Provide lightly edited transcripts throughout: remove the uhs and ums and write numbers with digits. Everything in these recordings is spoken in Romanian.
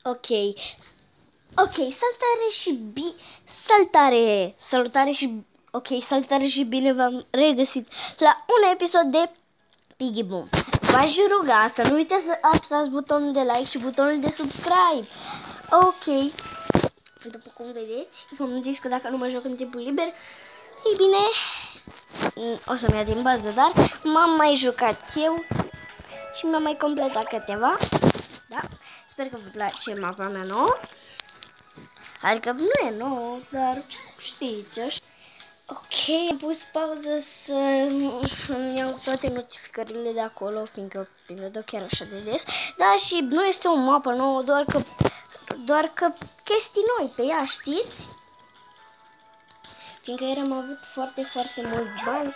Ok. Ok, salutare și bine v-am regăsit la un episod de Piggy Boom. V-aș ruga să nu uitați să apăsați butonul de like și butonul de subscribe. Ok. După cum vedeți, v-am zis că dacă nu mă joc în timpul liber, ei bine, o să-mi ia din bază, dar m-am mai jucat eu și mi-am mai completat câteva. Da? Sper că vă place mapa mea nouă. Adică nu e nouă, dar știți așa. Ok, am pus pauză să îmi iau toate notificările de acolo, fiindcă le dau chiar așa de des. Da, și nu este o mapă nouă, doar că chestii noi pe ea, știți? Fiindcă ieri am avut foarte mulți bani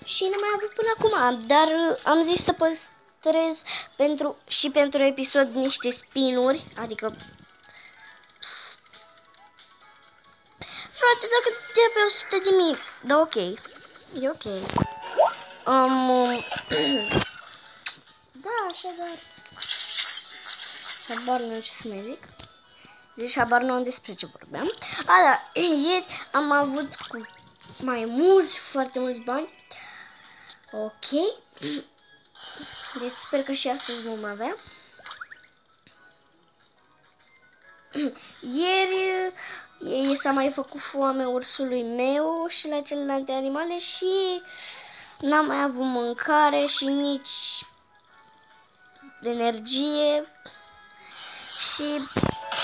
și n-am mai avut până acum, dar am zis să păstrez pentru episod niște spinuri, adică frate, dacă te pe 100.000, da, ok, e ok. Da, așadar, habar nu ce să mai zic. Deci habar nu am despre ce vorbeam. Da, ieri am avut cu mai mulți, foarte mulți bani. Ok. Deci sper că și astăzi vom avea. Ieri s-a mai făcut foame ursului meu și la celelalte animale și n-am mai avut mâncare și nici energie și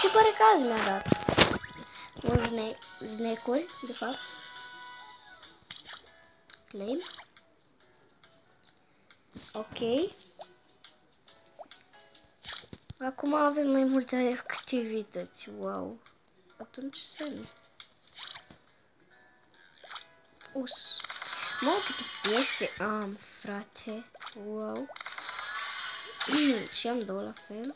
se pare că azi mi-a dat mulți snack-uri, de fapt. Claim. Ok. Acum avem mai multe activități. Wow. Atunci semn. Us. Mă, câte piese am, frate. Wow. Și am două la fel.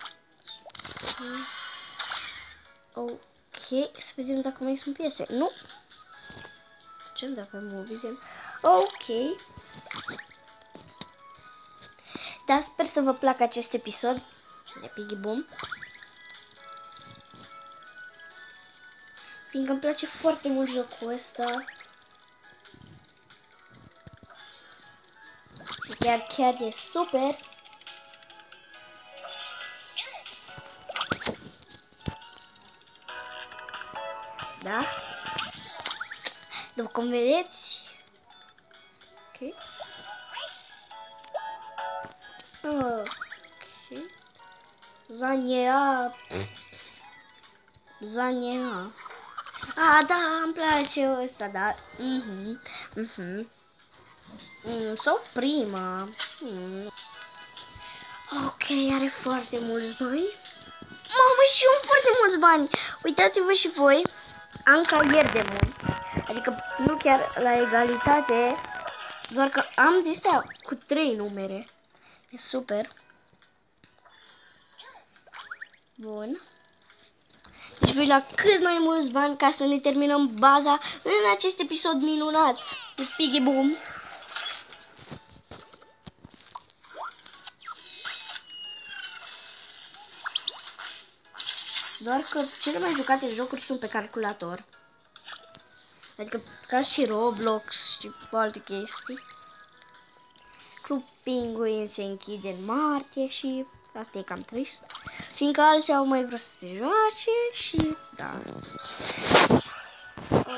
Ok. Să vedem dacă mai sunt piese. Nu. Ce dacă am o viziune? Ok. Da, sper să vă placă acest episod de Piggy Boom. Fiindcă îmi place foarte mult jocul ăsta. Și chiar e super. Da? După cum vedeți. Ok. Ok. Zania. Da, îmi place ăsta, da. Sau prima. Ok, are foarte mulți bani. Mamă, și eu am foarte mulți bani. Uitați-vă și voi. Am ca ieri de mulți. Adică nu chiar la egalitate. Doar că am de astea cu 3 numere. E super. Bun. Deci voi la cât mai mulți bani ca să ne terminăm baza în acest episod minunat de Piggy Boom. Doar că cele mai jucate jocuri sunt pe calculator. Adică ca și Roblox și alte chestii. Club Penguin se închide în martie și asta e cam trist. Fiindcă alții au mai vrut să se joace și da. Ok.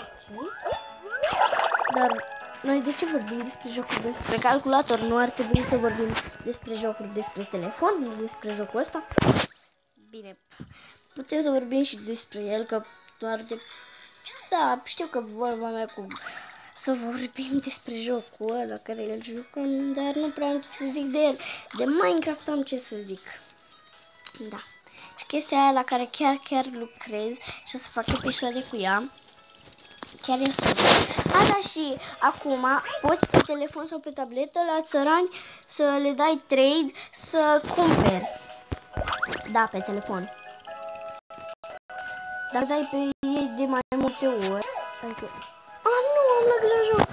Dar noi de ce vorbim despre jocuri despre calculator? Nu ar trebui să vorbim despre jocuri despre telefon, despre jocul ăsta? Bine, putem să vorbim și despre el, că doar de... Da, știu că vorba mea cu... Să vorbim despre jocul ăla care îl jucăm, dar nu prea am ce să zic de el. De Minecraft am ce să zic. Da. Și chestia aia la care chiar lucrez și o să fac episoade cu ea. Chiar e super. Da, și acum poți pe telefon sau pe tabletă la țărani să le dai trade să cumperi. Da, pe telefon. Dar dai pe ei de mai multe ori. Adică... nu, am lăgat la joc.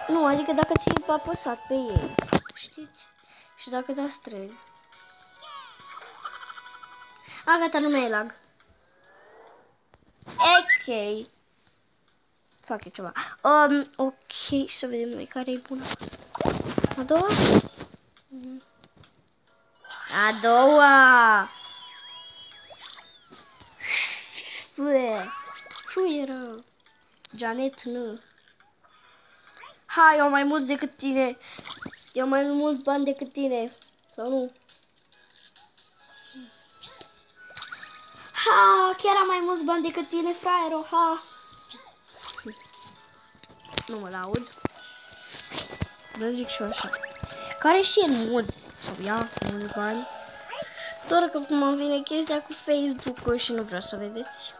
Nu, adică dacă ți-ai apăsat pe ei. Știți? Și dacă dați trade. A, gata, nu mai e lag. Ok. Fac eu ceva. Ok, să vedem noi care e bună. A doua? A doua! Șuieră! Janet, nu. Hai, eu am mai mulți decât tine. Eu am mai mulți bani decât tine. Sau nu? Ha, chiar am mai mulți bani decât tine, fraiero, ha. Nu mă laud. Dar zic și eu așa. Care și el mulți, sau ia mulți bani. Doar că acum îmi vine chestia cu Facebook-ul și nu vreau să vedeți.